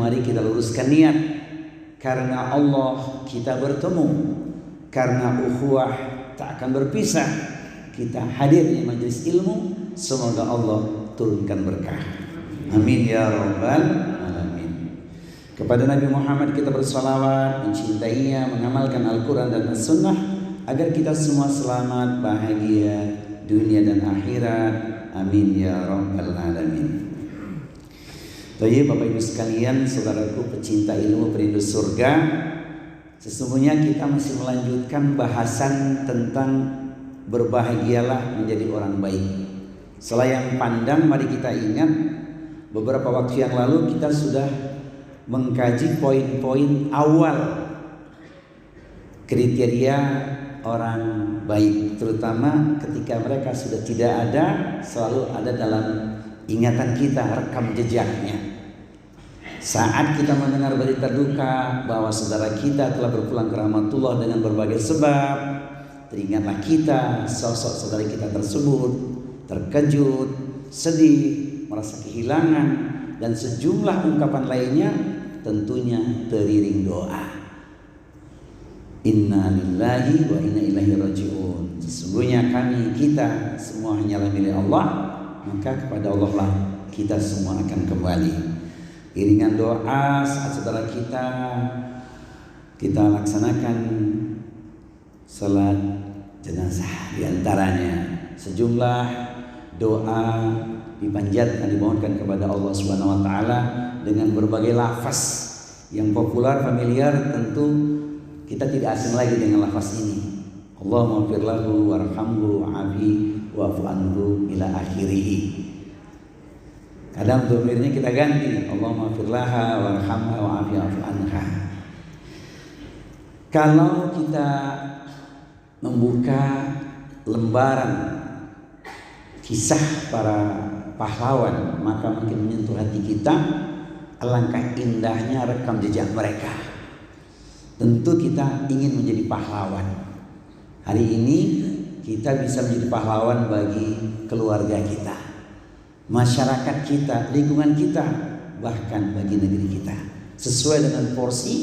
Mari kita luruskan niat. Karena Allah kita bertemu, karena ukhuwah tak akan berpisah. Kita hadir di majelis ilmu, semoga Allah turunkan berkah. Amin ya rabbal alamin. Kepada Nabi Muhammad kita bersalawat, mencintainya, mengamalkan Al-Quran dan As-Sunnah, agar kita semua selamat, bahagia dunia dan akhirat. Amin ya rabbal alamin. Baik Bapak Ibu sekalian, saudaraku pecinta ilmu, perindu surga, sesungguhnya kita masih melanjutkan bahasan tentang berbahagialah menjadi orang baik. Selayang pandang, mari kita ingat beberapa waktu yang lalu kita sudah mengkaji poin-poin awal kriteria orang baik, terutama ketika mereka sudah tidak ada, selalu ada dalam ingatan kita rekam jejaknya. Saat kita mendengar berita duka bahwa saudara kita telah berpulang ke rahmatullah dengan berbagai sebab, teringatlah kita sosok saudara kita tersebut, terkejut, sedih, merasa kehilangan, dan sejumlah ungkapan lainnya, tentunya teriring doa. Inna lillahi wa inna ilaihi raji'un. Sesungguhnya kami, kita semua hanyalah milik Allah, maka kepada Allah lah kita semua akan kembali. Iringan doa saat saudara kita laksanakan salat jenazah, diantaranya sejumlah doa dipanjatkan, dimohonkan kepada Allah Subhanahu wa taala dengan berbagai lafaz yang populer, familiar. Tentu kita tidak asing lagi dengan lafaz ini. Allahumma ighfir lahu warhamhu wa'afi wa'fu anhu ila akhirih. Kadang dhamirnya kita ganti, Allahumma ighfir laha warhamha wa'afi wa'fu anha. Kalau kita membuka lembaran kisah para pahlawan, maka makin menyentuh hati kita. Alangkah indahnya rekam jejak mereka. Tentu kita ingin menjadi pahlawan. Hari ini kita bisa menjadi pahlawan bagi keluarga kita, masyarakat kita, lingkungan kita, bahkan bagi negeri kita, sesuai dengan porsi,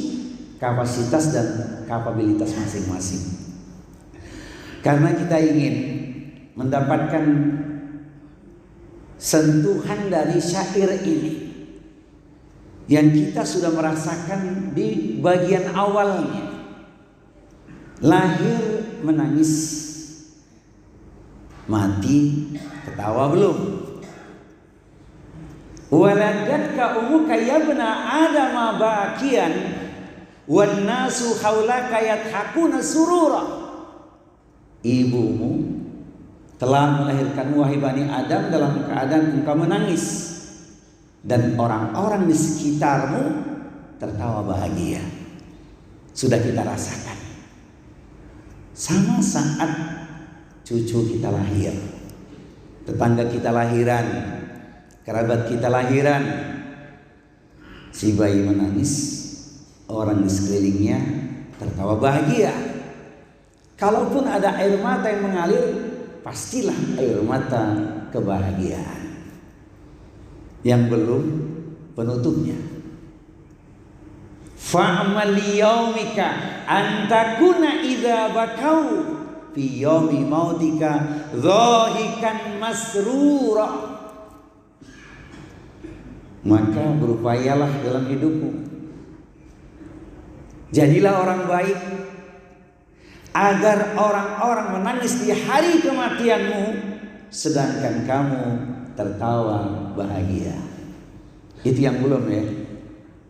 kapasitas dan kapabilitas masing-masing. Karena kita ingin mendapatkan sentuhan dari syair ini yang kita sudah merasakan di bagian awalnya. Lahir menangis, mati ketawa belum. Waladatka ummuka yabna adama bakian wan nasu haulaka yadhakuna surura. Ibumu telah melahirkan wahai Bani Adam dalam keadaan engkau menangis, dan orang-orang di sekitarmu tertawa bahagia. Sudah kita rasakan. Sama saat cucu kita lahir, tetangga kita lahiran, kerabat kita lahiran, si bayi menangis, orang di sekelilingnya tertawa bahagia. Kalaupun ada air mata yang mengalir, pastilah air mata kebahagiaan. Yang belum penutupnya. Fa'amal liyaumika antakuna idza bakau fi yaumi mautika dhahikan masrura. Maka berupayalah dalam hidupmu, jadilah orang baik, agar orang-orang menangis di hari kematianmu, sedangkan kamu tertawa bahagia. Itu yang belum ya,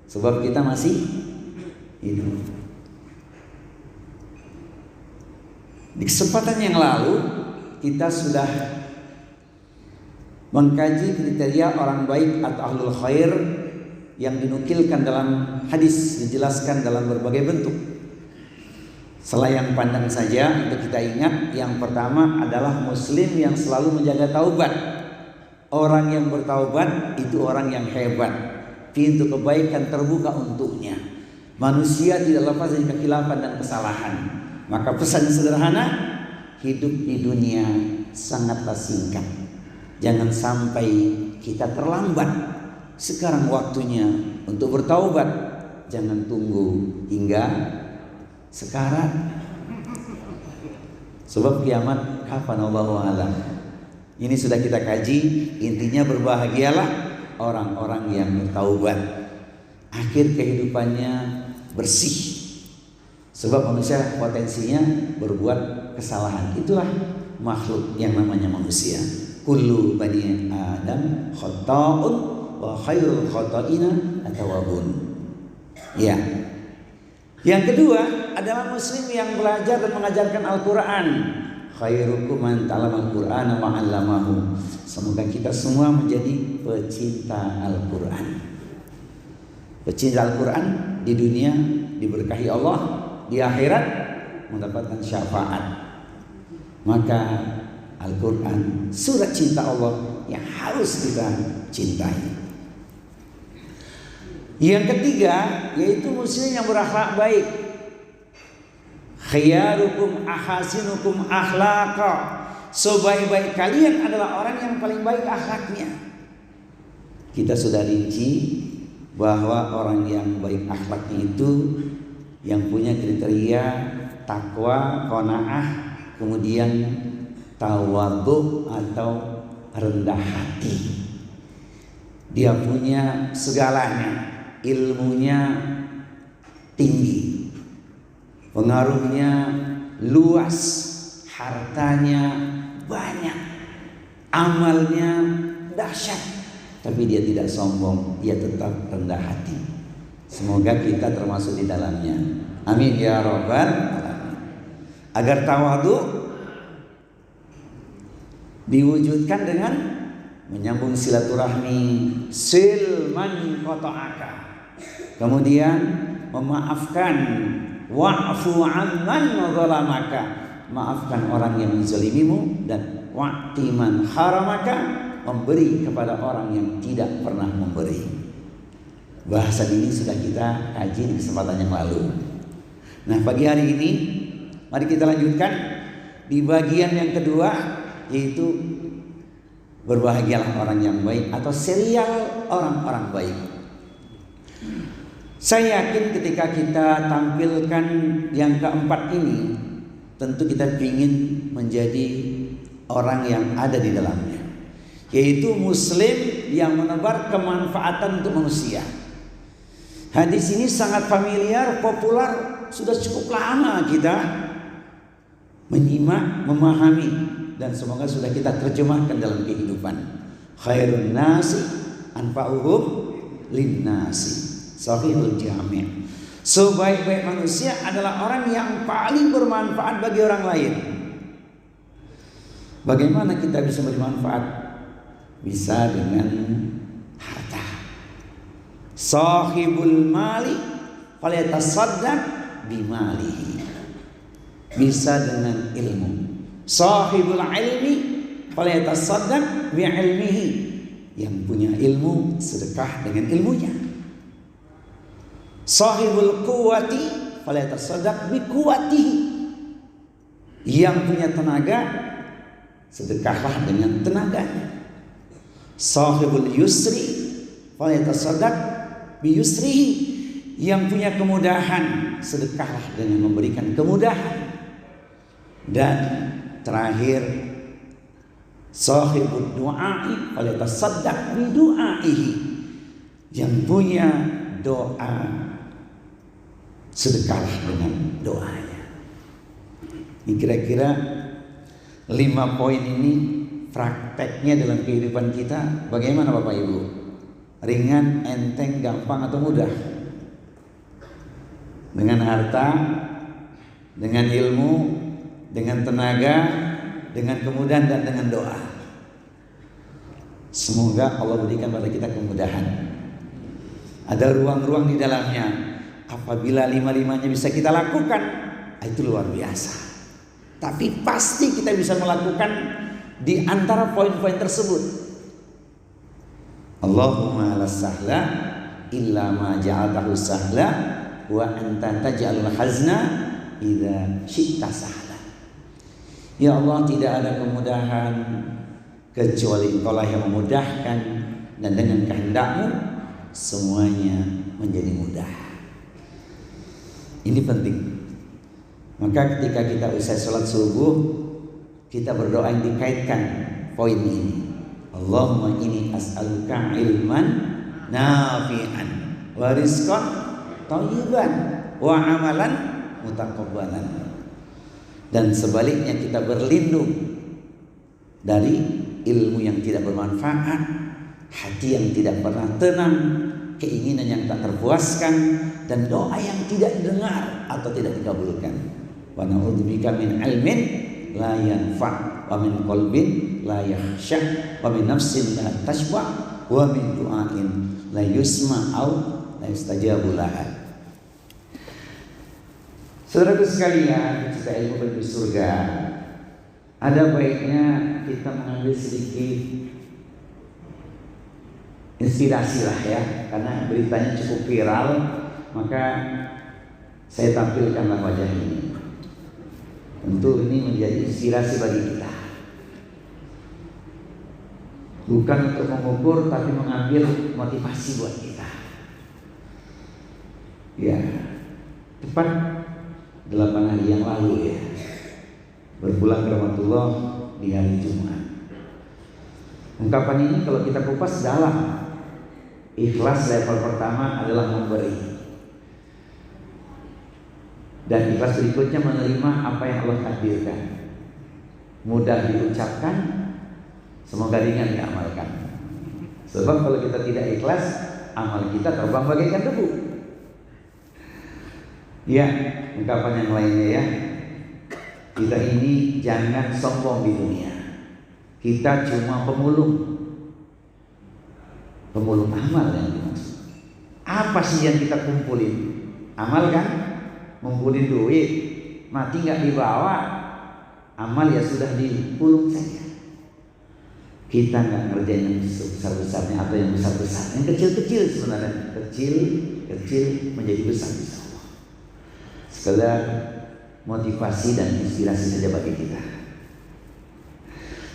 sebab kita masih hidup. Di kesempatan yang lalu kita sudah mengkaji kriteria orang baik atau ahlul khair yang dinukilkan dalam hadis, dijelaskan dalam berbagai bentuk. Selayang pandang saja untuk kita ingat, yang pertama adalah muslim yang selalu menjaga taubat. Orang yang bertaubat itu orang yang hebat. Pintu kebaikan terbuka untuknya. Manusia tidak lepas dari kekhilafan dan kesalahan. Maka pesan sederhana, hidup di dunia sangatlah singkat. Jangan sampai kita terlambat. Sekarang waktunya untuk bertaubat. Jangan tunggu hingga sekarat. Sebab kiamat kapan, Allahu a'lam. Ini sudah kita kaji. Intinya berbahagialah orang-orang yang bertaubat, akhir kehidupannya bersih. Sebab manusia potensinya berbuat kesalahan. Itulah makhluk yang namanya manusia. Kullu bani Adam khata'un wa khairul khata'ina at-tawwabun. Ya. Yang kedua adalah muslim yang belajar dan mengajarkan Al-Quran. Khairukum man ta'allama al-Qur'ana wa 'allamahu. Semoga kita semua menjadi pecinta Al-Quran. Pecinta Al-Quran di dunia diberkahi Allah, di akhirat mendapatkan syafaat. Maka Al-Quran surat cinta Allah yang harus kita cintai. Yang ketiga yaitu muslim yang berakhlak baik. Khiyarukum ahasinukum akhlaqa. Sebaik-baik kalian adalah orang yang paling baik akhlaknya. Kita sudah rinci bahwa orang yang baik akhlaknya itu yang punya kriteria takwa, qanaah, kemudian tawadhu atau rendah hati. Dia punya segalanya, ilmunya tinggi, pengaruhnya luas, hartanya banyak, amalnya dahsyat, tapi dia tidak sombong, dia tetap rendah hati. Semoga kita termasuk di dalamnya. Amin ya rabbal alamin. Agar tawadhu diwujudkan dengan menyambung silaturahmi, silman qata'aka. Kemudian memaafkan, wa'fu 'amman zalamaka. Maafkan orang yang menzalimimu, dan wa'ti man haramaka, memberi kepada orang yang tidak pernah memberi. Bahasan ini sudah kita kaji di kesempatan yang lalu. Nah, pagi hari ini mari kita lanjutkan di bagian yang kedua, yaitu berbahagialah orang yang baik atau serial orang-orang baik. Saya yakin ketika kita tampilkan yang keempat ini, tentu kita ingin menjadi orang yang ada di dalamnya, yaitu muslim yang menebar kemanfaatan untuk manusia. Hadis ini sangat familiar, populer, sudah cukup lama kita menyimak, memahami, dan semoga sudah kita terjemahkan dalam kehidupan. Khairun nasi anfa'uhum linnasi. Sahihul Jami'. Sebaik-baik manusia adalah orang yang paling bermanfaat bagi orang lain. Bagaimana kita bisa bermanfaat? Bisa dengan harta. Sahibul mali falyatasaddaq bimalihi. Bisa dengan ilmu. Sahibul ilmi falyatasaddaq bi'ilmihi. Yang punya ilmu sedekah dengan ilmunya. Sahibul quwwati falyatasaddaq biquwwatihi. Yang punya tenaga sedekahlah dengan tenaganya. Sahibul yusri falyatasaddaq biyusrihi. Yang punya kemudahan sedekahlah dengan memberikan kemudahan. Dan terakhir, sahibud du'ai falyatasaddaq bidu'aihi. Yang punya doa sedekahlah dengan doanya. Ini kira-kira 5 poin ini prakteknya dalam kehidupan kita bagaimana Bapak Ibu? Ringan, enteng, gampang atau mudah? Dengan harta, dengan ilmu, dengan tenaga, dengan kemudahan, dan dengan doa. Semoga Allah berikan pada kita kemudahan. Ada ruang-ruang di dalamnya. Apabila 5-5-nya bisa kita lakukan, itu luar biasa. Tapi pasti kita bisa melakukan di antara poin-poin tersebut. Allahumma la sahla illa ma ja'altahu sahla wa anta taj'alul hazna idza syi'ta sahla. Ya Allah, tidak ada kemudahan kecuali Engkaulah yang memudahkan, dan dengan kehendak-Mu semuanya menjadi mudah. Ini penting. Maka ketika kita usai sholat subuh, kita berdoa yang dikaitkan poin ini. Allahumma inni as'aluka ilman nafi'an wa rizqan thayyiban wa amalan mutaqabbalan. Dan sebaliknya kita berlindung dari ilmu yang tidak bermanfaat, hati yang tidak pernah tenang, keinginan yang tak terpuaskan, dan doa yang tidak didengar atau tidak dikabulkan. Wa na'udzubika min ilmin la yanfa' wa min qalbin la yakhsha wa min nafsin la tashba' wa min du'ain la yusma' au la yustajabu laha. Saudaraku sekalian, cita ilmu menuju surga, ada baiknya kita mengambil sedikit inspirasi lah ya, karena beritanya cukup viral, maka saya tampilkanlah wajah ini. Tentu ini menjadi inspirasi bagi kita, bukan untuk mengukur, tapi mengambil motivasi buat kita. Ya, tepat 8 hari yang lalu ya, berpulang ke Ramadullah di hari Jumat. Ungkapan ini kalau kita kupas dalam, ikhlas level pertama adalah memberi, dan ikhlas berikutnya menerima apa yang Allah takdirkan. Mudah diucapkan, semoga ringan diamalkan. Sebab kalau kita tidak ikhlas, amal kita terbang bagaikan debu. Ya, ungkapan yang lainnya ya, kita ini jangan sombong di dunia. Kita cuma pemulung amal yang dimaksud. Apa sih yang kita kumpulin? Amal kan? Ngumpulin duit, mati nggak dibawa, amal ya sudah dipulung saja. Kita nggak ngerjain yang besar-besarnya atau yang besar-besar, yang kecil-kecil sebenarnya, kecil menjadi besar. Sekedar motivasi dan inspirasi saja bagi kita.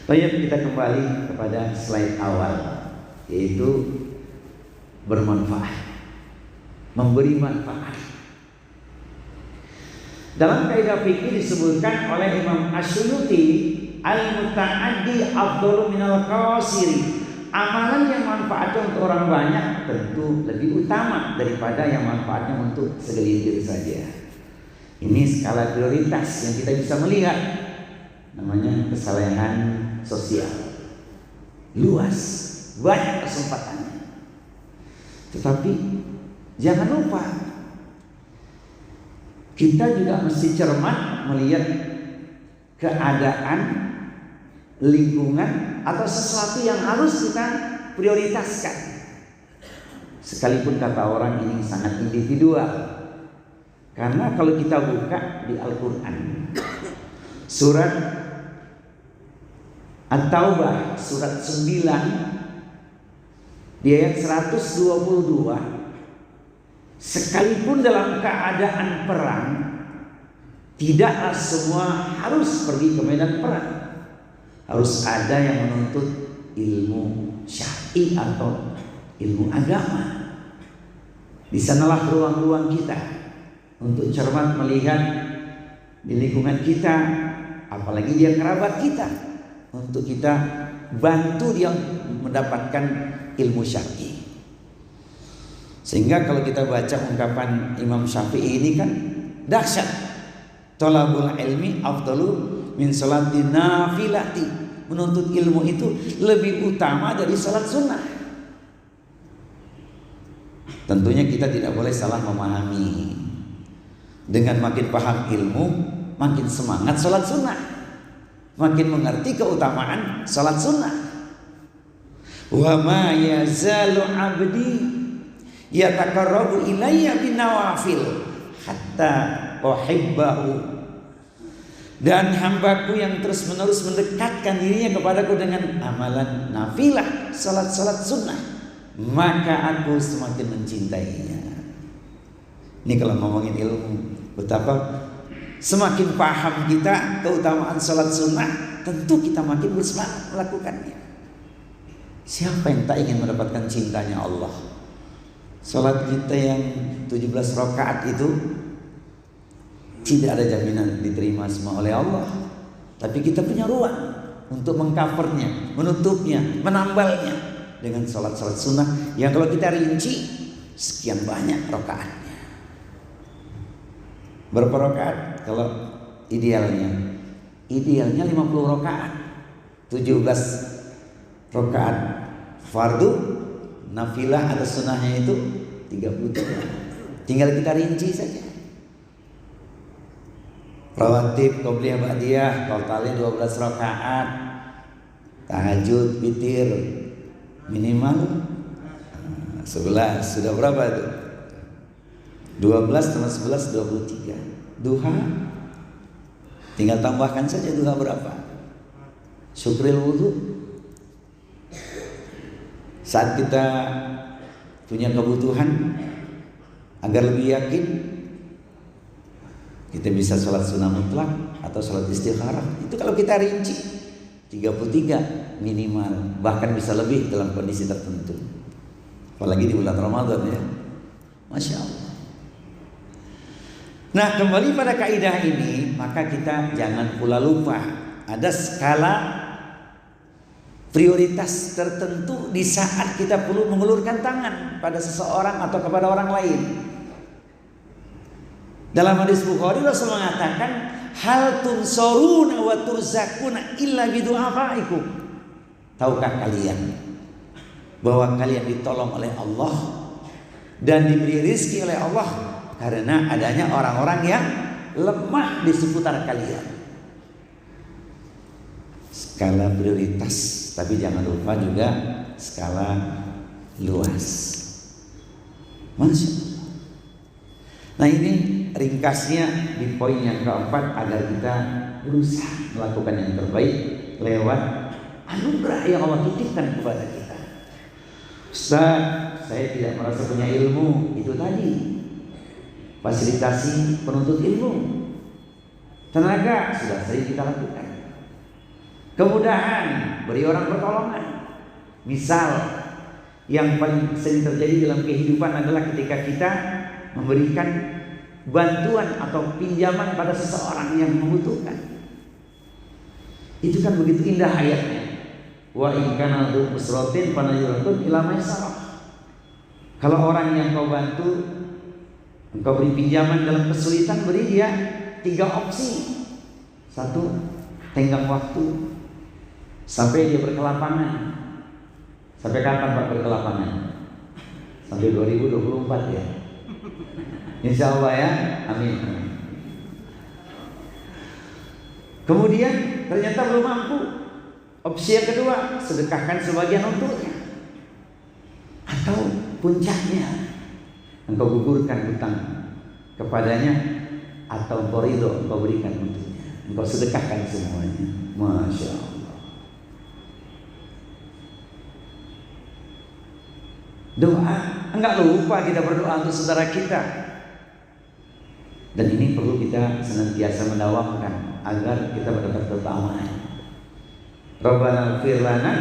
Baik, kita kembali kepada slide awal, yaitu bermanfaat, memberi manfaat. Dalam kaidah fikih disebutkan oleh Imam Asyuyuti, al-muta'addi afdalu minal qasiri. Amalan yang manfaatnya untuk orang banyak tentu lebih utama daripada yang manfaatnya untuk segelintir saja. Ini skala prioritas yang kita bisa melihat, namanya kesalahan sosial. Luas, banyak kesempatannya. Tetapi jangan lupa, kita juga mesti cermat melihat keadaan lingkungan atau sesuatu yang harus kita prioritaskan. Sekalipun kata orang ini sangat individual. Karena kalau kita buka di Al-Quran, surat At-Taubah surat 9 di ayat 122, sekalipun dalam keadaan perang, tidaklah semua harus pergi ke medan perang. Harus ada yang menuntut ilmu syar'i atau ilmu agama. Di sanalah ruang-ruang kita untuk cermat melihat di lingkungan kita, apalagi dia kerabat kita, untuk kita bantu dia mendapatkan ilmu syar'i. Sehingga kalau kita baca ungkapan Imam Syafi'i ini kan dahsyat. Thalabul ilmi afdalu min salatin nafilati. Menuntut ilmu itu lebih utama dari salat sunnah. Tentunya kita tidak boleh salah memahami. Dengan makin paham ilmu, makin semangat salat sunnah, makin mengerti keutamaan salat sunnah. Wa ma yazalu abdi yataqarrabu ilayya bin nawafil hatta uhibbahu. Dan hambaku yang terus menerus mendekatkan dirinya kepadaku dengan amalan nafilah, salat-salat sunnah, maka aku semakin mencintainya. Ini kalau ngomongin ilmu, betapa semakin paham kita keutamaan salat sunnah, tentu kita makin bersemangat melakukannya. Siapa yang tak ingin mendapatkan cintanya Allah? Salat kita yang 17 rakaat itu tidak ada jaminan diterima semua oleh Allah. Tapi kita punya ruang untuk mengcovernya, menutupnya, menambalnya dengan salat-salat sunnah yang kalau kita rinci sekian banyak rakaatnya. Berapa rakaat? Kalau idealnya 50 rakaat. 17 rakaat fardu, nafilah atau sunnahnya itu 33. Tinggal kita rinci saja. Rawatib, qobliyah, ba'diyah, totalnya 12 rakaat. Tahajud, witir minimal 11. Sudah berapa itu? 12 tambah 11 23. Duha tinggal tambahkan saja duha berapa? Syukril wudu. Saat kita punya kebutuhan agar lebih yakin, kita bisa sholat sunnah mutlak atau sholat istikharah. Itu kalau kita rinci 33 minimal, bahkan bisa lebih dalam kondisi tertentu. Apalagi di bulan Ramadan ya. Masya Allah. Nah, kembali pada kaidah ini, maka kita jangan pula lupa ada skala prioritas tertentu di saat kita perlu mengulurkan tangan pada seseorang atau kepada orang lain. Dalam hadis Bukhari Rasul mengatakan, hal tunsoruna wa turzakuna illa bidu'afaikum. Tahukah kalian bahwa kalian ditolong oleh Allah dan diberi rezeki oleh Allah karena adanya orang-orang yang lemah di seputar kalian. Skala prioritas, tapi jangan lupa juga skala luas. Masya Allah. Nah, ini ringkasnya di poin yang keempat agar kita berusaha melakukan yang terbaik lewat anugerah yang Allah titipkan kepada kita. Ustaz, saya tidak merasa punya ilmu. Itu tadi, fasilitasi penuntut ilmu. Tenaga sudah sering kita lakukan. Kemudahan, beri orang pertolongan. Misal yang paling sering terjadi dalam kehidupan adalah ketika kita memberikan bantuan atau pinjaman pada seseorang yang membutuhkan. Itu kan begitu indah ayatnya. Wa in kana dzu usratin fanayratun ila maisarah. Kalau orang yang kau bantu, engkau beri pinjaman dalam kesulitan, beri dia 3 opsi. 1, tenggang waktu sampai dia berkelapangan. Sampai kapan Pak berkelapangan? Sampai 2024 ya. Insya Allah ya, amin. Kemudian ternyata belum mampu. Opsi yang kedua, sedekahkan sebagian untuknya. Atau puncaknya, engkau gugurkan hutang kepadanya, atau engkau ridho, engkau berikan untuknya, engkau sedekahkan semuanya. Masya Allah. Doa, enggak lupa kita berdoa untuk saudara kita. Dan ini perlu kita senantiasa mendawamkan agar kita mendapat keutamaan. Rabbana ighfir lana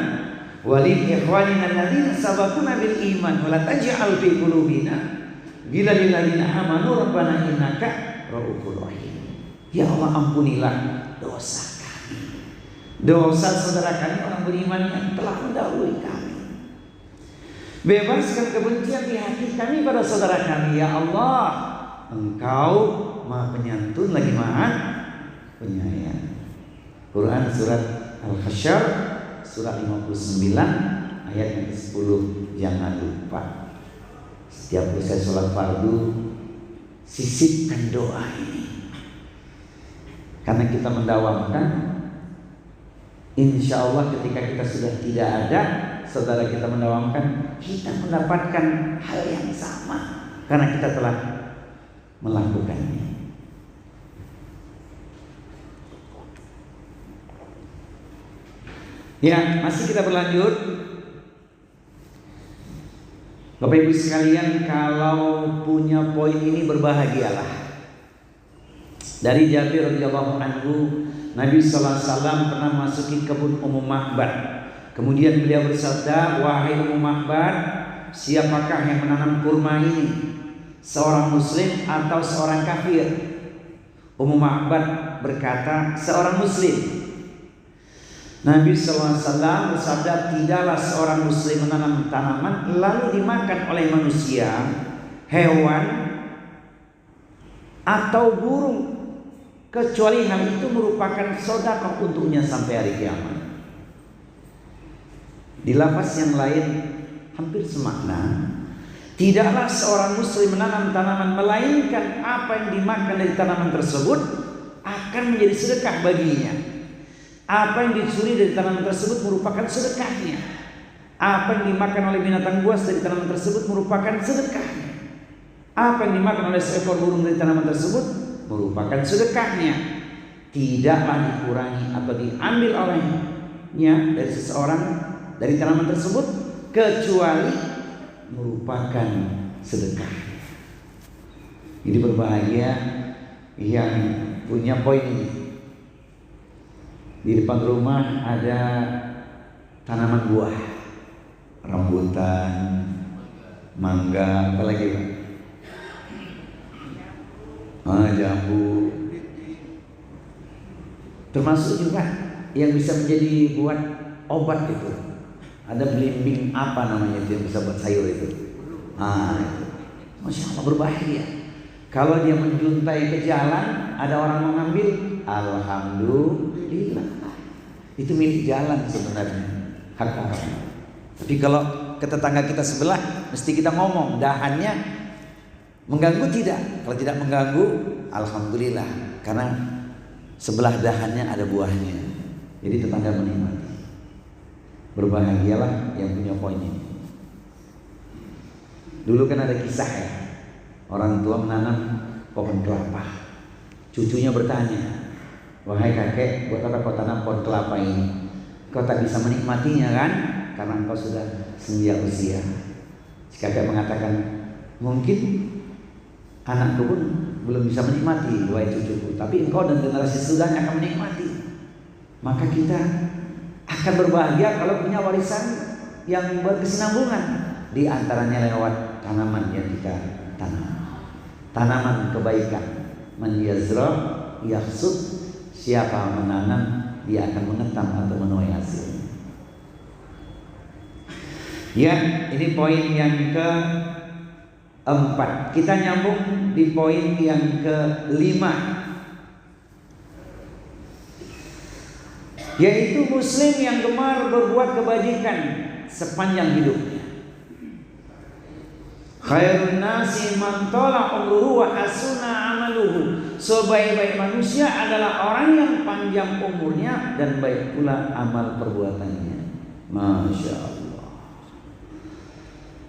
wa li ikhwanina alladziina sabaquna bil iman wa la taj'al fi qulubina ghillan lil ladzina amanu rabbana innaka ra'ufur rahim. Ya Allah, ampunilah dosa kami, dosa saudara kami orang beriman yang telah mendahului kami. Bebaskan kebencian di hati kami pada saudara kami. Ya Allah, Engkau Maha Penyantun lagi Maha Penyayang. Quran surat Al-Hasyr surat 59 ayat yang ke-10. Jangan lupa setiap usai sholat fardu sisipkan doa ini, karena kita mendawamkan. Insya Allah ketika kita sudah tidak ada, saudara kita mendawamkan, kita mendapatkan hal yang sama karena kita telah melakukannya. Ya, masih kita berlanjut. Bapak Ibu sekalian, kalau punya poin ini berbahagialah. Dari Jabir radhiyallahu anhu, Nabi sallallahu alaihi wasallam pernah masuki kebun Ummu Mahbad. Kemudian beliau bersabda, "Wahai Ummu Mahbad, siapakah yang menanam kurma ini? Seorang muslim atau seorang kafir? Ummu Ma'bad berkata, seorang muslim. Nabi SAW bersabda, tidaklah seorang muslim menanam tanaman lalu dimakan oleh manusia, hewan, atau burung, kecuali hal itu merupakan sedekah untuknya sampai hari kiamat. Di lafaz yang lain hampir semakna, tidaklah seorang muslim menanam tanaman melainkan apa yang dimakan dari tanaman tersebut akan menjadi sedekah baginya. Apa yang dicuri dari tanaman tersebut merupakan sedekahnya. Apa yang dimakan oleh binatang buas dari tanaman tersebut merupakan sedekahnya. Apa yang dimakan oleh seekor burung dari tanaman tersebut merupakan sedekahnya. Tidaklah dikurangi atau diambil olehnya dari seseorang dari tanaman tersebut kecuali merupakan sedekah. Jadi berbahagia yang punya poin ini. Di depan rumah ada tanaman buah, rambutan, mangga, apa lagi Pak? Jambu. Termasuk juga yang bisa menjadi buat obat itu. Ada belimbing apa namanya itu yang bisa buat sayur itu. Itu. Masya Allah berbahagia. Kalau dia menjuntai ke jalan, ada orang mengambil, alhamdulillah. Itu milik jalan sebenarnya, hak orang. Tapi kalau ke tetangga kita sebelah, mesti kita ngomong, dahannya mengganggu tidak? Kalau tidak mengganggu, alhamdulillah. Karena sebelah dahannya ada buahnya. Jadi tetangga menikmati. Berbahagialah yang punya poin ini. Dulu kan ada kisah ya, orang tua menanam pohon kelapa. Cucunya bertanya, wahai kakek, buat apa kau tanam pohon kelapa ini? Kau tak bisa menikmatinya kan? Karena engkau sudah senja usia. Si kakek mengatakan, mungkin anakku pun belum bisa menikmati, wahai cucuku, tapi engkau dan generasi sesudahnya akan menikmati. Maka kita akan berbahagia kalau punya warisan yang berkesinambungan, di antaranya lewat tanaman yang kita tanam. Tanaman kebaikan. Man yazra yahsud, siapa menanam dia akan mengetam atau menuai hasil. Ya, ini poin yang keempat. Kita nyambung di poin yang kelima, yaitu muslim yang gemar berbuat kebajikan sepanjang hidupnya. Khairun nasi man tala umruhu wa hasuna amaluhu. Sebaik-baik manusia adalah orang yang panjang umurnya dan baik pula amal perbuatannya. Masya Allah.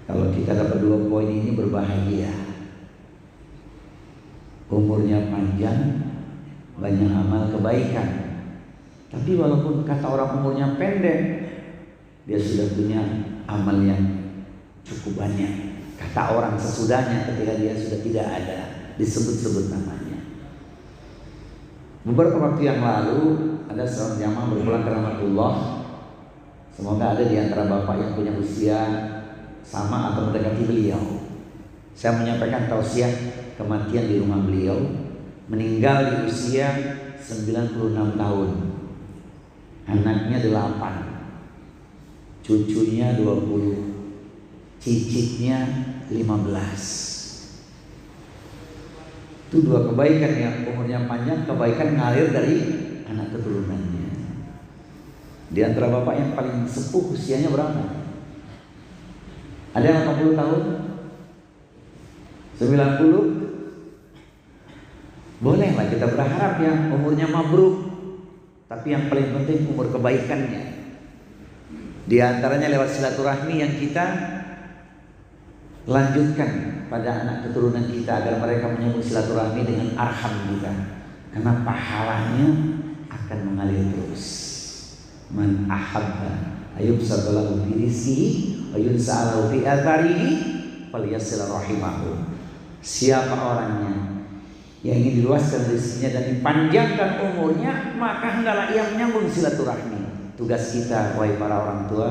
Kalau kita dapat dua poin ini berbahagia. Umurnya panjang, banyak amal kebaikan. Tapi walaupun kata orang umurnya pendek, dia sudah punya amal yang cukup banyak. Kata orang sesudahnya ketika dia sudah tidak ada, disebut-sebut namanya. Beberapa waktu yang lalu ada seorang jamaah berpulang ke rahmatullah. Semoga ada di antara bapak yang punya usia sama atau mendekati beliau. Saya menyampaikan tausiah kematian di rumah beliau. Meninggal di usia 96 tahun. Anaknya 8, cucunya 20, cicitnya 15. Itu dua kebaikan ya, umurnya panjang, kebaikan ngalir dari anak keturunannya. Di antara bapak yang paling sepuh usianya berapa? Ada yang 80 tahun? 90? Bolehlah kita berharap ya umurnya mabruk. Tapi yang paling penting umur kebaikannya. Di antaranya lewat silaturahmi yang kita lanjutkan pada anak keturunan kita agar mereka menyambung silaturahmi dengan arham kita. Karena pahalanya akan mengalir terus. Man ahabba ayubsadalahu fi rizqihi wa yunsa'alahu fi atharihi falyasil rahimahu. Siapa orangnya yang ingin diluaskan rezekinya dan dipanjangkan umurnya, maka hendaklah ia menyambung silaturahmi. Tugas kita wahai para orang tua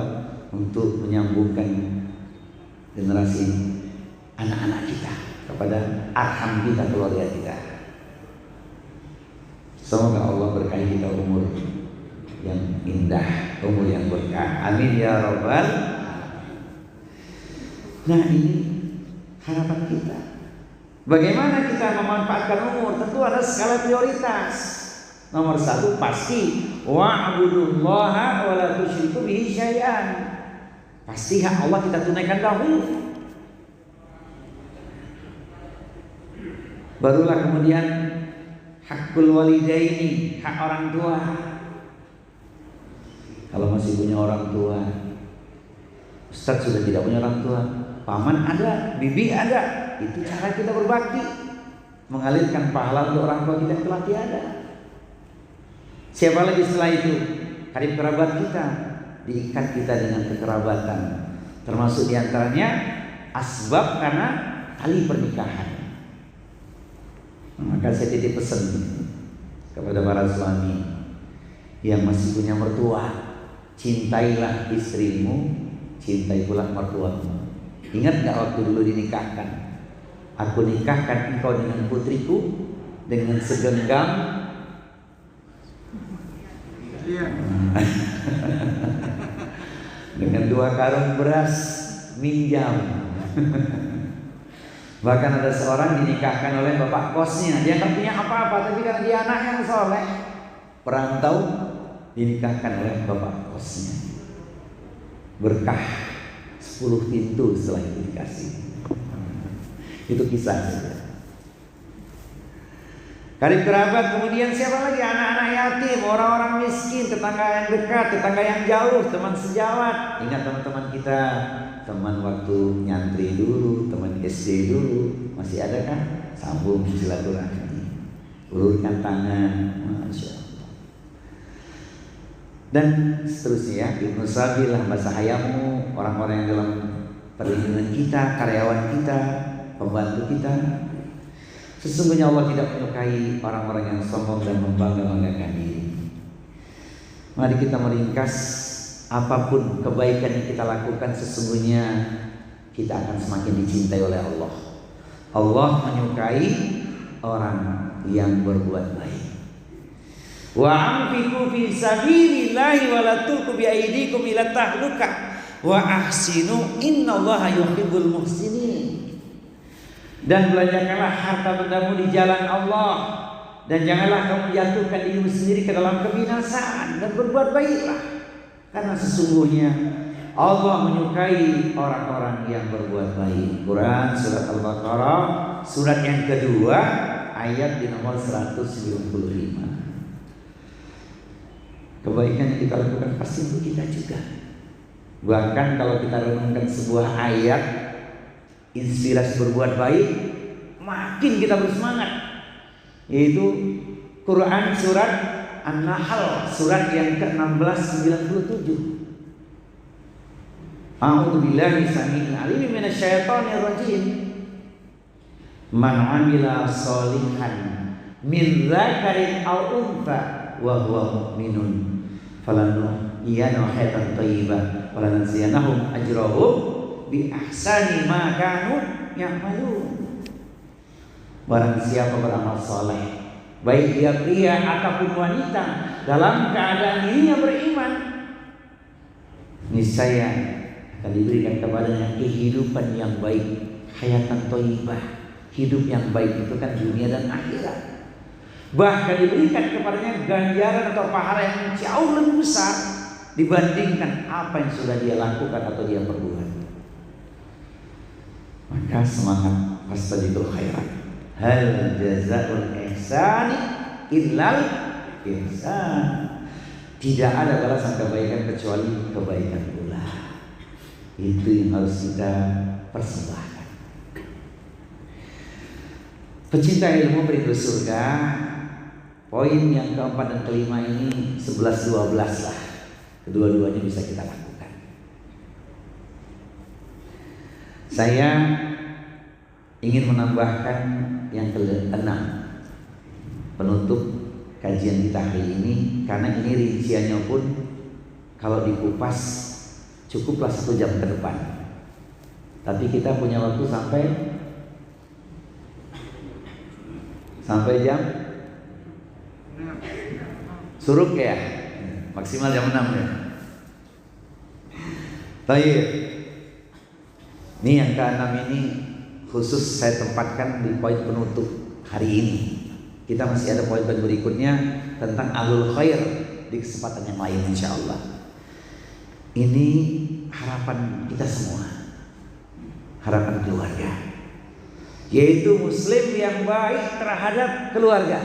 untuk menyambungkan generasi anak-anak kita, kepada arham kita, keluarga kita. Semoga Allah berkahi kita umur yang indah, umur yang berkah. Amin ya rabbal. Nah, ini harapan kita. Bagaimana kita memanfaatkan umur? Tentu ada skala prioritas. Nomor satu pasti wa'budullaha wa la tusyriku bihi syai'an. Pasti hak Allah kita tunaikan dahulu. Barulah kemudian hakul walidaini, hak orang tua. Kalau masih punya orang tua, Ustaz sudah tidak punya orang tua, paman ada, bibi ada, itu cara kita berbakti, mengalirkan pahala untuk orang tua kita yang telah tiada. Siapa lagi setelah itu? Karib kerabat kita, diikat kita dengan kekerabatan, termasuk diantaranya asbab karena tali pernikahan. Maka saya titip pesan kepada para suami yang masih punya mertua, cintailah istrimu, cintai pula mertuamu. Ingat gak waktu dulu dinikahkan? Aku nikahkan engkau dengan putriku dengan segenggam dengan 2 karung beras minjam. Bahkan ada seorang dinikahkan oleh bapak kosnya. Dia tak punya apa-apa, tapi karena dia anak yang soleh, perantau, dinikahkan oleh bapak kosnya. Berkah 10 pintu setelah itu dikasih. Itu kisah saja. Karib kerabat, kemudian siapa lagi? Anak-anak yatim, orang-orang miskin, tetangga yang dekat, tetangga yang jauh, teman sejawat. Ingat teman-teman kita, teman waktu nyantri dulu, teman SD dulu, masih ada kan? Sambung silaturahmi, ulurkan tangan, masya Allah. Dan seterusnya ya, Ibnu Sabilah, bahasa hayamu, orang-orang yang dalam perlindungan kita, karyawan kita, pembantu kita. Sesungguhnya Allah tidak menyukai orang-orang yang sombong dan membangga-banggakan diri. Mari kita meringkas, apapun kebaikan yang kita lakukan, sesungguhnya kita akan semakin dicintai oleh Allah. Allah menyukai orang yang berbuat baik. Wa anfiqu fi sabilillahi wa la tulqu bi aydikum ila tahlukah wa ahsinu innallaha yuhibbul muhsinin. Dan belanjakanlah harta bendamu di jalan Allah, dan janganlah kamu jatuhkan dirimu sendiri ke dalam kebinasaan, dan berbuat baiklah, karena sesungguhnya Allah menyukai orang-orang yang berbuat baik. Quran surat Al-Baqarah surat yang kedua ayat di nomor 195. Kebaikan yang kita lakukan pasti untuk kita juga. Bahkan kalau kita renungkan sebuah ayat inspirasi berbuat baik, makin kita bersemangat. Yaitu Quran surat An-Nahl surat yang ke-1697. A'udzubillahi samil alim minasyaitonir rajim. Man 'amila sholihan min dzakarin aw untha wa huwa mu'minun falanuhyiyanahu hayatan thayyibah wa lanazziyanahum ajrahum bi ahsani ma kanu ya'malun. Barang siapa beramal soleh, baik dia pria ataupun wanita, dalam keadaan dirinya beriman, niscaya akan diberikan kepadanya kehidupan yang baik, hayatan thayyibah. Hidup yang baik itu kan dunia dan akhirat. Bahkan diberikan kepadanya ganjaran atau pahala yang jauh lebih besar dibandingkan apa yang sudah dia lakukan atau dia perbuat. Maka semangat fastabiqul khairat. Hal jazaa'ul ihsani illal ihsan. Tidak ada balasan kebaikan kecuali kebaikan pula. Itu yang harus kita persembahkan. Pecinta ilmu berindu surga. Poin yang keempat dan kelima ini 11-12 lah. Kedua-duanya bisa kita lakukan. Saya ingin menambahkan yang ke-6 penutup kajian kita hari ini, karena ini rinciannya pun kalau dikupas cukuplah 1 jam ke depan. Tapi kita punya waktu sampai jam suruk ya, maksimal jam 6 ya. Baik. Ini yang ke-6 ini khusus saya tempatkan di poin penutup hari ini. Kita masih ada poin-poin berikutnya tentang ahlul khair di kesempatan yang lain insyaallah. Ini harapan kita semua, harapan keluarga, yaitu muslim yang baik terhadap keluarga.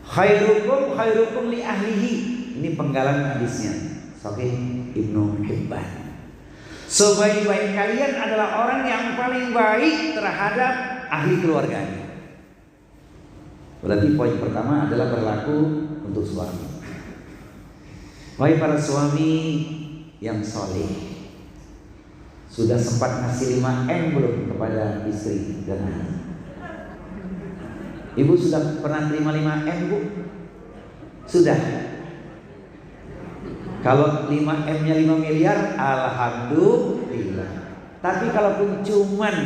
Khairukum li ahlihi. Ini penggalan hadisnya Sahih Ibnu Hibban. Sebaik-baik kalian adalah orang yang paling baik terhadap ahli keluarganya. Berarti poin pertama adalah berlaku untuk suami. Wahai para suami yang soleh, sudah sempat ngasih 5M belum kepada istri dan anak? Ibu sudah pernah terima 5M, Bu? Sudah. Kalau 5M-nya 5 miliar, alhamdulillah. Tapi kalaupun cuman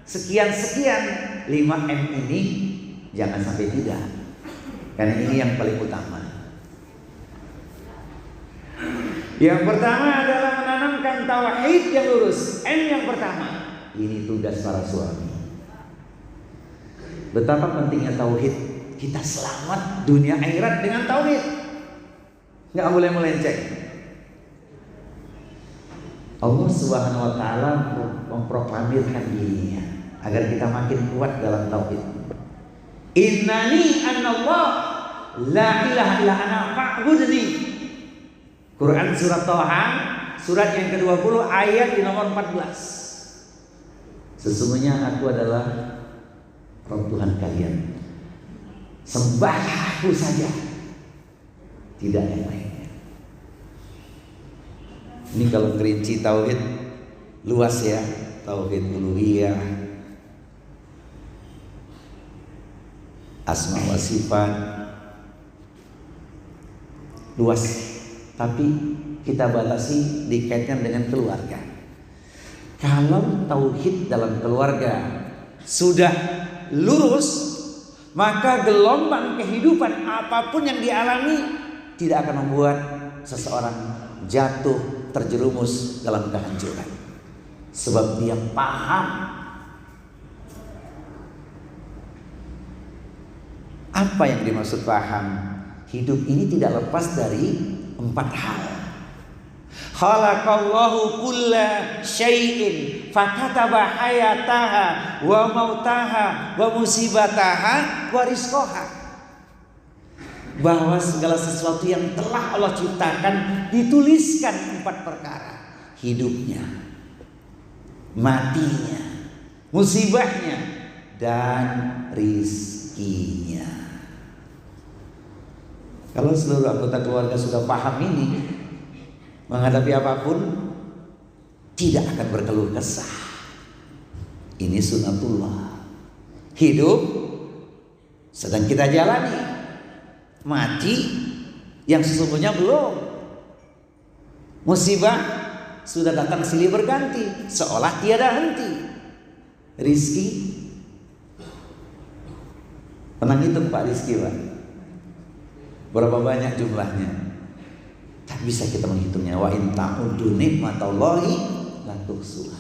sekian-sekian, 5M ini jangan sampai tidak. Karena ini yang paling utama. Yang pertama adalah menanamkan tauhid yang lurus. M yang pertama. Ini tugas para suami. Betapa pentingnya tauhid. Kita selamat dunia akhirat dengan tauhid. Nggak boleh melenceng. Allah Subhanahu wa taala memproklamirkan dirinya agar kita makin kuat dalam tauhid. Innani anallah la ilaha illa ana fa'budni. Quran surat Thaha surat yang ke-20 ayat di nomor 14. Sesungguhnya aku adalah Rabb Tuhan kalian. Sembahlah aku saja, tidak yang lainnya. Ini kalau ngerinci tauhid luas ya, tauhid uluhiyah, asma wa sifat, luas. Tapi kita batasi dikaitkan dengan keluarga. Kalau tauhid dalam keluarga sudah lurus, maka gelombang kehidupan apapun yang dialami tidak akan membuat seseorang jatuh terjerumus dalam kehancuran. Sebab dia paham apa yang dimaksud paham. Hidup ini tidak lepas dari 4 hal. Khalaqallahu kulla syai'in fakataba hayataha wa mautaha wa musibataha wa rizqaha. Bahwa segala sesuatu yang telah Allah ciptakan dituliskan 4 perkara. Hidupnya, matinya, musibahnya, dan rizkinya. Kalau seluruh anggota keluarga sudah paham ini, menghadapi apapun tidak akan berkeluh kesah. Ini sunnatullah. Hidup sedang kita jalani, mati yang sesungguhnya belum. Musibah sudah datang silih berganti, seolah tiada henti. Rizki, pernah hitung Pak rizki Pak? Berapa banyak jumlahnya? Tak bisa kita menghitungnya. Wa in ta'uddu nikmatallahi la tuhsuha.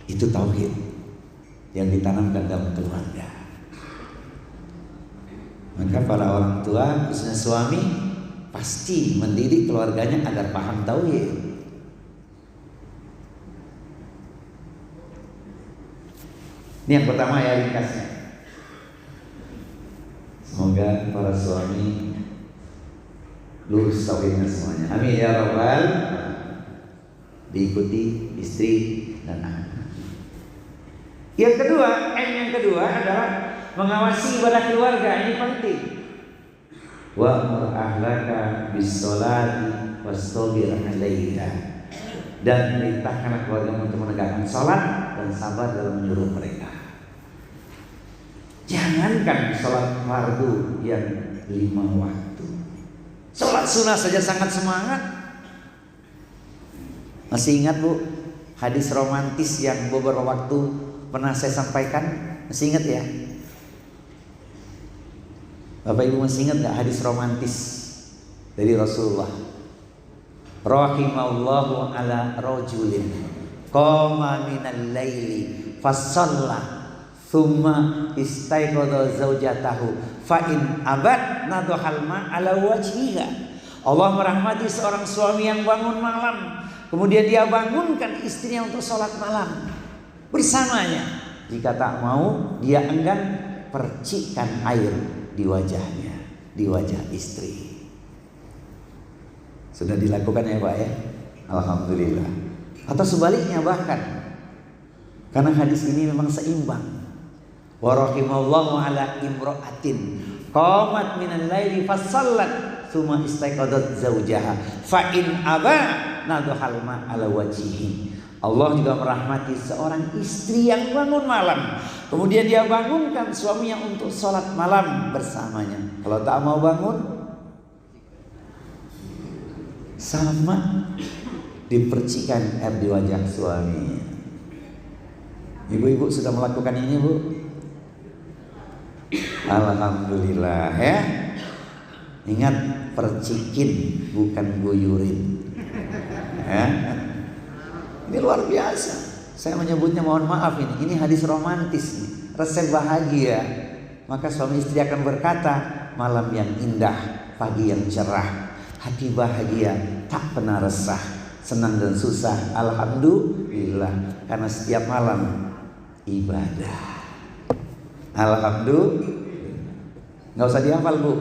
Itu tauhid yang ditanamkan dalam keluarga. Maka para orang tua, khususnya suami, pasti mendidik keluarganya agar paham tauhid. Ini yang pertama ya, ringkasnya. Semoga para suami lurus tauhidnya semuanya. Amin ya rabbal. Diikuti istri dan anak. Yang kedua, yang kedua adalah mengawasi ibadah keluarga. Ini penting. Wa'mur ahlaka bis-sholati wastabir 'alaiha. Dan perintahkanlah keluarga untuk menegakkan salat dan sabar dalam menyuruh mereka. Jangankan sholat fardu yang 5 waktu, sholat sunnah saja sangat semangat. Masih ingat Bu hadis romantis yang beberapa waktu pernah saya sampaikan? Masih ingat ya? Bapak Ibu masih ingat gak hadis romantis dari Rasulullah? Rahimallahu ala rajulin qama minal laili fasalla thumma istaiqadha zaujatahu fa in abad nadhal ma ala wajhiha. Allah merahmati seorang suami yang bangun malam, kemudian dia bangunkan istrinya untuk sholat malam bersamanya. Jika tak mau, dia enggan, percikkan air di wajahnya, di wajah istri. Sudah dilakukan ya Pak ya? Alhamdulillah. Atau sebaliknya bahkan, karena hadis ini memang seimbang. Wa rahimallahu ala imra'atin qamat minal laili fasallat tsumma istaiqadat zaujaha fa in aba nadhal ma ala wajhihi. Allah juga merahmati seorang istri yang bangun malam, kemudian dia bangunkan suaminya untuk sholat malam bersamanya. Kalau tak mau bangun, sama dipercikan air di wajah suami. Ibu-ibu sudah melakukan ini Bu? Alhamdulillah ya. Ingat, percikin bukan guyurin ya. Ini luar biasa. Saya menyebutnya, mohon maaf, ini hadis romantis nih, resep bahagia. Maka suami istri akan berkata, malam yang indah, pagi yang cerah, hati bahagia, tak pernah resah, senang dan susah, alhamdulillah, karena setiap malam ibadah. Alhamdulillah. Nggak usah dihafal Bu,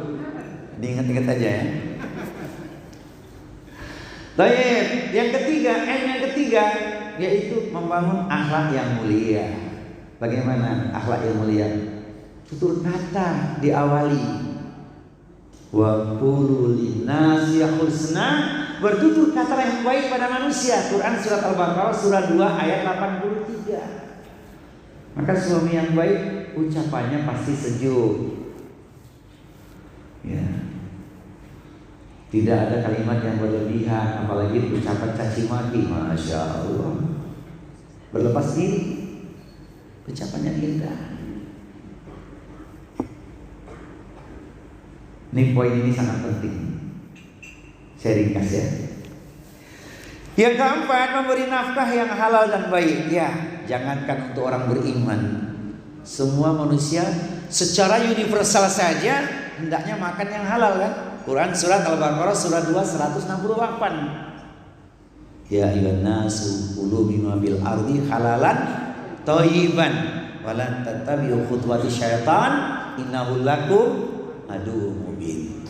diingat-ingat aja ya. Baik, yang ketiga yaitu membangun akhlak yang mulia. Bagaimana akhlak yang mulia? Tutur kata diawali wa qulu linnasi husna, bertutur kata yang baik pada manusia. Quran surat Al-Baqarah surah 2 ayat 83. Maka suami yang baik ucapannya pasti sejuk. Ya. Tidak ada kalimat yang berlebihan, apalagi ucapan caci maki. Masya Allah. Berlepas diri, ucapan yang indah. Ini poin ini sangat penting. Saya ringkas ya. Yang keempat, memberi nafkah yang halal dan baik. Ya, jangankan untuk orang beriman, semua manusia secara universal saja hendaknya makan yang halal kan? Quran surat Al-Baqarah surah 2 168. Ya ayyuhan nasu kulu mimma bil ardi halalan thayyiban wa la tattabi'u khutuwati syaitan innahu lakum aduwwun mubin.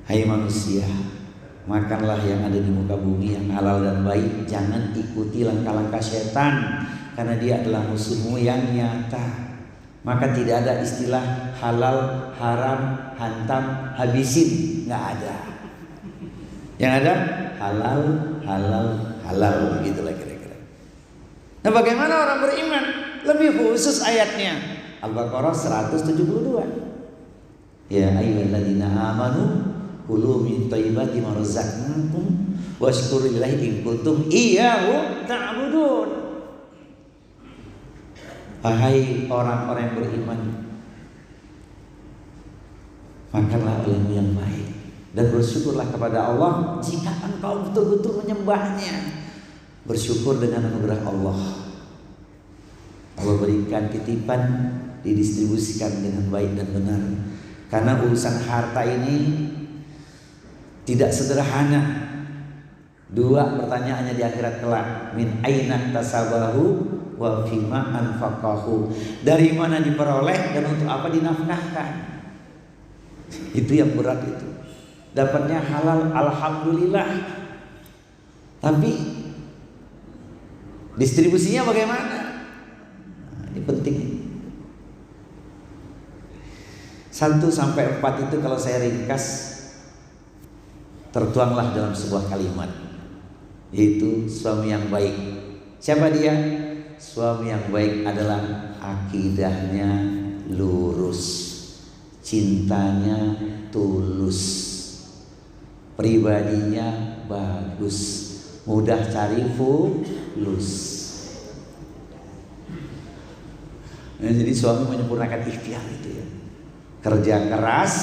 Hai manusia, makanlah yang ada di muka bumi yang halal dan baik, jangan ikuti langkah-langkah syaitan karena dia adalah musuhmu yang nyata. Maka tidak ada istilah halal, haram, hantam, habisin, nggak ada. Yang ada halal, halal, halal, begitulah kira-kira. Nah, bagaimana orang beriman? Lebih khusus ayatnya. Al-Baqarah 172. Ya ayyuhalladzina amanu kulu min thayyibati ma razaqnakum washkurulillahi in kuntum iyyahu ta'budun. Wahai orang-orang yang beriman, makanlah ilmu yang baik dan bersyukurlah kepada Allah jika engkau betul-betul menyembahnya. Bersyukur dengan anugerah Allah. Allah berikan titipan, didistribusikan dengan baik dan benar. Karena urusan harta ini tidak sederhana. Dua pertanyaannya di akhirat kelak. Min aina tasabahu wa fima anfaqahu. Dari mana diperoleh dan untuk apa dinafkahkan. Itu yang berat itu. Dapatnya halal, alhamdulillah. Tapi distribusinya bagaimana? Nah, ini penting. 1 sampai 4 itu kalau saya ringkas tertuanglah dalam sebuah kalimat, yaitu suami yang baik. Siapa dia? Suami yang baik adalah akidahnya lurus, cintanya tulus, pribadinya bagus, mudah cari fulus. Nah, jadi suami menyempurnakan ikhtiar itu ya. Kerja keras,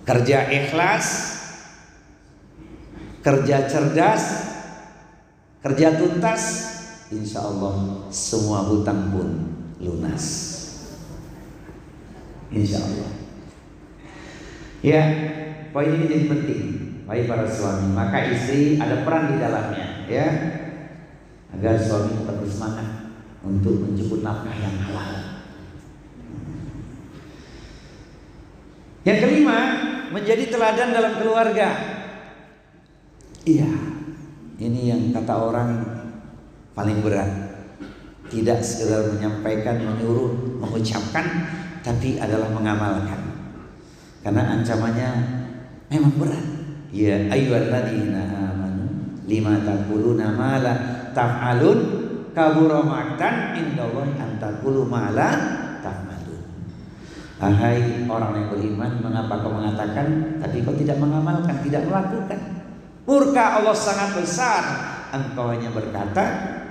kerja ikhlas, kerja cerdas, kerja tuntas, insya Allah semua hutang pun lunas. Insya Allah. Ya, poin ini jadi penting. Baik para suami, maka istri ada peran di dalamnya, ya, agar suami tetap bersemangat untuk menjemput nafkah yang halal. Yang kelima, menjadi teladan dalam keluarga. Iya, ini yang kata orang paling berat. Tidak sekedar menyampaikan, menyuruh, mengucapkan, tapi adalah mengamalkan. Karena ancamannya memang berat. Ya ayyuhalladzina amanu lima taquluna ma la taf'alun kabura maqtan indallahi an taqulu ma la taf'alun. Hai orang yang beriman, mengapa kau mengatakan tapi kau tidak mengamalkan, tidak melakukan? Murka Allah sangat besar. Engkau hanya berkata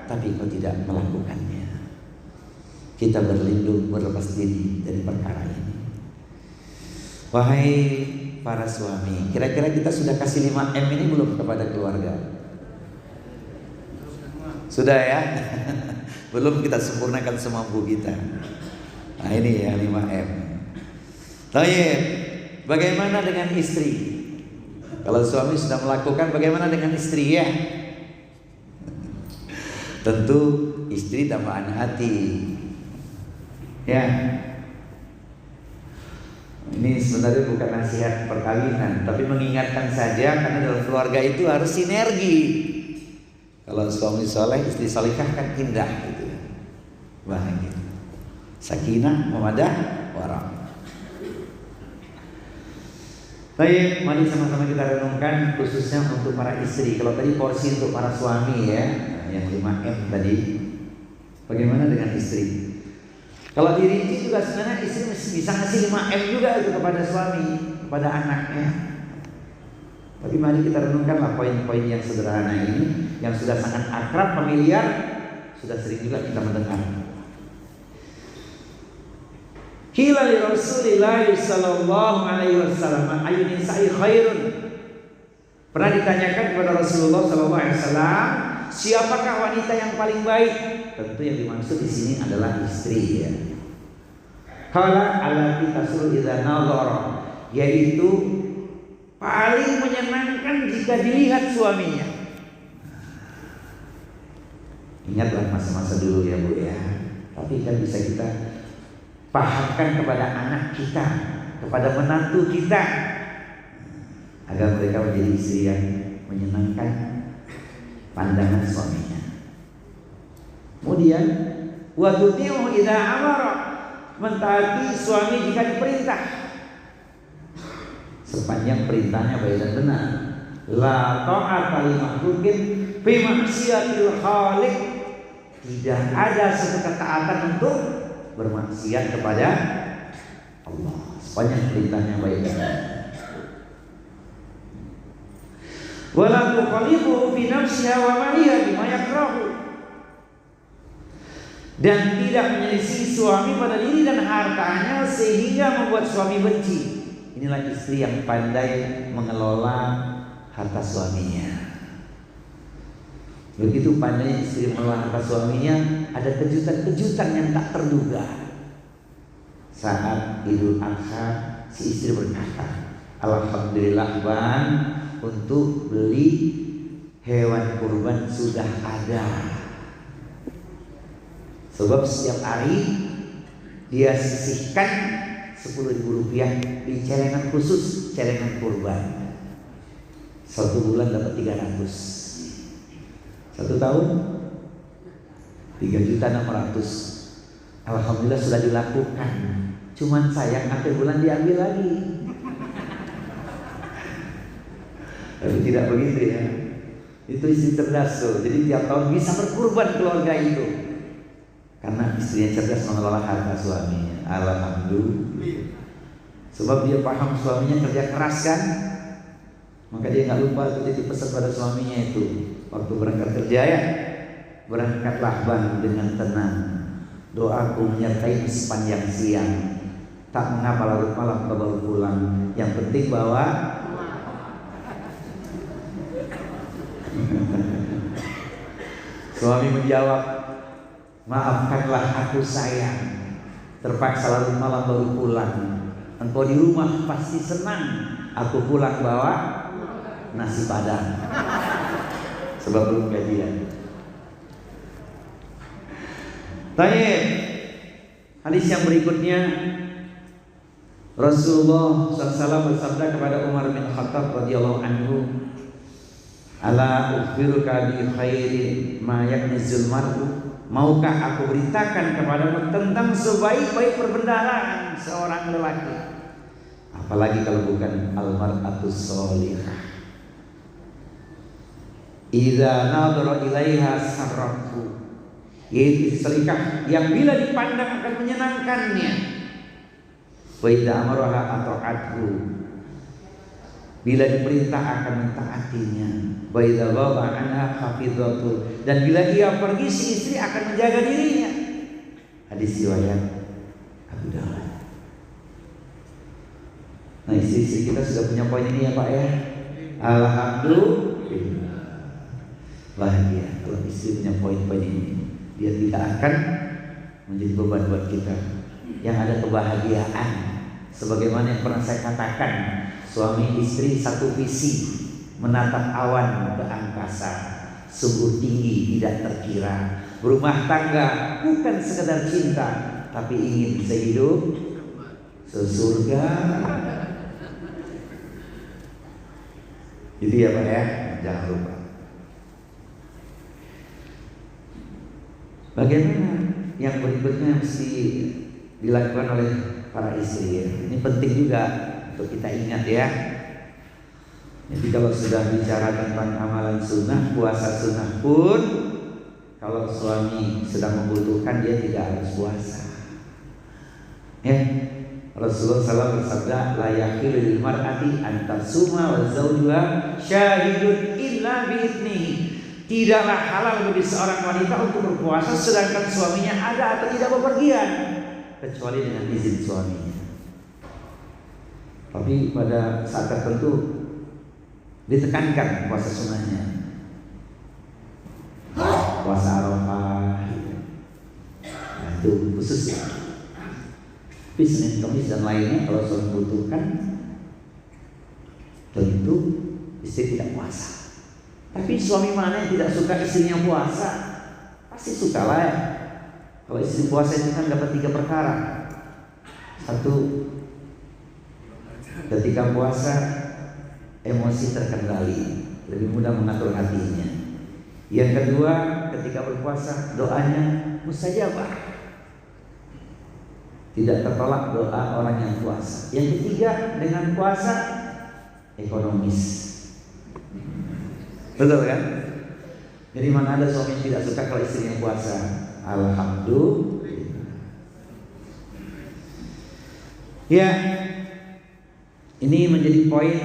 tapi kau tidak melakukannya. Kita berlindung, berlepas diri dari perkara ini. Wahai para suami, kira-kira kita sudah kasih 5M ini belum kepada keluarga? Sudah ya? Belum kita sempurnakan semampu kita. Nah ini ya 5M. Baik, bagaimana dengan istri? Kalau suami sudah melakukan, bagaimana dengan istri ya? Tentu istri tambahan hati. Ya. Ini sebenarnya bukan nasihat perkawinan, tapi mengingatkan saja karena dalam keluarga itu harus sinergi. Kalau suami soleh, istri solehah kan indah gitu, bahagia, sakinah, mawaddah, warahmah. Baik, mari sama-sama kita renungkan khususnya untuk para istri. Kalau tadi porsi untuk para suami ya, yang 5M tadi. Bagaimana dengan istri? Kalau dirinci juga sebenarnya istri bisa ngasih 5M juga itu kepada suami, kepada anaknya. Tapi mari kita renungkanlah poin-poin yang sederhana ini, yang sudah sangat akrab, familiar, sudah sering juga kita mendengar. Qila li Rasulillah sallallahu alaihi wasallam ayyun nisa'i khairun. Pernah ditanyakan kepada Rasulullah sallallahu alaihi wasallam, siapakah wanita yang paling baik? Tentu yang dimaksud di sini adalah istri ya. Qala allati tasru idza nadhara, yaitu paling menyenangkan jika dilihat suaminya. Ingatlah masa-masa dulu ya Bu ya. Tapi kan bisa kita pahamkan kepada anak kita, kepada menantu kita, agar mereka menjadi istri yang menyenangkan pandangan suaminya. Kemudian wa tuti'u idza amara, mentaati suami jika diperintah, sepanjang perintahnya baik dan benar. La ta'ata li makhluqin fi maksiatil khaliq, tidak ada satu ketaatan untuk bermaksiat kepada Allah sepanjang perintahnya baik dan benar. Wala tukhalifu fi nafsiha wa maliha bima yakrahu, dan tidak menyelisih suami pada diri dan hartanya sehingga membuat suami benci. Inilah istri yang pandai mengelola harta suaminya. Begitu pandai istri mengelola harta suaminya, ada kejutan-kejutan yang tak terduga. Saat Idul Adha, si istri berkata, alhamdulillah Bang, untuk beli hewan kurban sudah ada. Sebab setiap hari dia sisihkan 10.000 rupiah di celengan khusus, celengan kurban. 1 bulan dapat 300. 1 tahun 3.600.000. Alhamdulillah sudah dilakukan. Cuman sayang akhir bulan diambil lagi. Tapi tidak begitu ya. Itu istri cerdas tuh. Jadi tiap tahun bisa berkurban keluarga itu. Karena istrinya cerdas mengelola harta suaminya. Alhamdulillah. Sebab dia paham suaminya kerja keras kan. Maka dia nggak lupa titip pesan pada suaminya itu waktu berangkat kerja ya, berangkatlah bang dengan tenang, doaku menyertai sepanjang siang, tak mengapa larut malam kau baru pulang, yang penting bawa suami menjawab, maafkanlah aku sayang, terpaksa larut malam baru pulang. Engkau di rumah pasti senang, aku pulang bawa nasi padang. Sebab belum gajian. Baik, hadis yang berikutnya, Rasulullah SAW bersabda kepada Umar bin Khattab radhiyallahu anhu, ala ukhbiruka bi khairin ma yaknizul mar'u, maukah aku beritakan kepadamu tentang sebaik-baik perbendaharaan seorang lelaki, apalagi kalau bukan al-mar'atus sholihah, idza nadhara ilaiha sarrafu, yaitu selikah yang bila dipandang akan menyenangkannya, wa idza amaraha ata'athu, bila diperintah akan mentaatinya, wa idza ghaba anha hafizatu, dan bila ia pergi si istri akan menjaga dirinya. Hadis riwayat Abu Dawud. Nah, istri-istri kita sudah punya poin ini ya Pak ya. Alhamdulillah. Bahagia kalau istri punya poin-poin ini. Dia tidak akan menjadi beban buat kita. Yang ada kebahagiaan. Sebagaimana yang pernah saya katakan, suami istri satu visi, menatap awan ke angkasa, sungguh tinggi tidak terkira. Berumah tangga bukan sekedar cinta, tapi ingin sehidup sesurga. Itu ya Pak ya, jangan lupa. Bagaimana yang berikutnya mesti dilakukan oleh para istri ya? Ini penting juga untuk kita ingat ya. Jadi kalau sudah bicara tentang amalan sunnah, puasa sunnah pun, kalau suami sedang membutuhkan dia tidak harus puasa. Ya, Rasulullah SAW bersabda, la yahilu lil mar'ati an tasuma wa zawjuha syahidun illa bi'idnihi. Tidaklah halal bagi seorang wanita untuk berpuasa sedangkan suaminya ada atau tidak bepergian, kecuali dengan izin suaminya. Tapi pada saat tertentu ditekankan puasa sunnahnya, puasa Arafah, nah, itu khusus ya. Tapi Senin, Kamis dan lainnya kalau suami butuhkan, tentu istri tidak puasa. Tapi suami mana yang tidak suka istrinya puasa? Pasti suka lah ya. Kalau istri puasa itu kan dapat 3 perkara. Satu, ketika puasa emosi terkendali, lebih mudah mengatur hatinya. Yang kedua, ketika berpuasa doanya mustajabah, tidak tertolak doa orang yang puasa. Yang ketiga, dengan puasa ekonomis. Betul kan? Jadi mana ada suami yang tidak suka kalau istrinya puasa? Alhamdulillah. Ya, ini menjadi poin